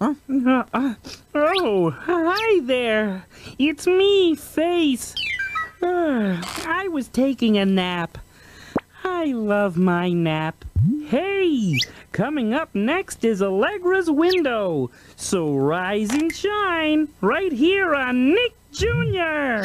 Oh, hi there. It's me, Face. I was taking a nap. I love my nap. Hey, coming up next is Allegra's Window. So rise and shine right here on Nick Jr.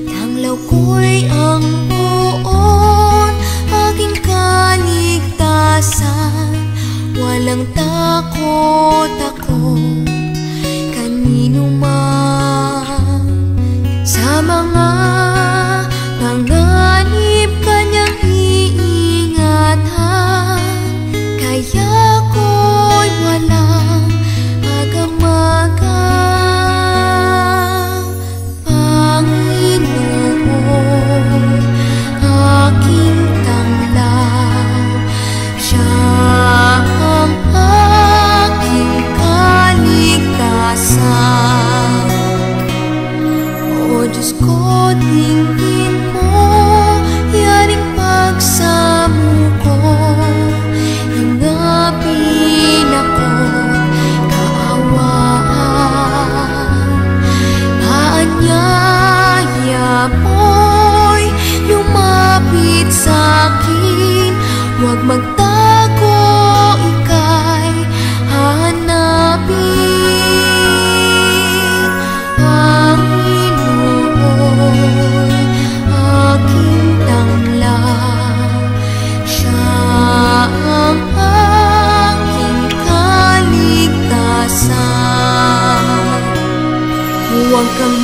Tanglaw ko'y ang buon, aking kaligtasan. Walang takot ako kanino man. Sa mga panganib kanyang iingatan, kaya ko'y walang agam-agam. O Diyos ko, tingin mo, yaring pagsamuko, hingapin ako, kaawaan. Paanyaya mo'y lumapit sa'kin, huwag magtago, ika'y hanapin. Huwag kang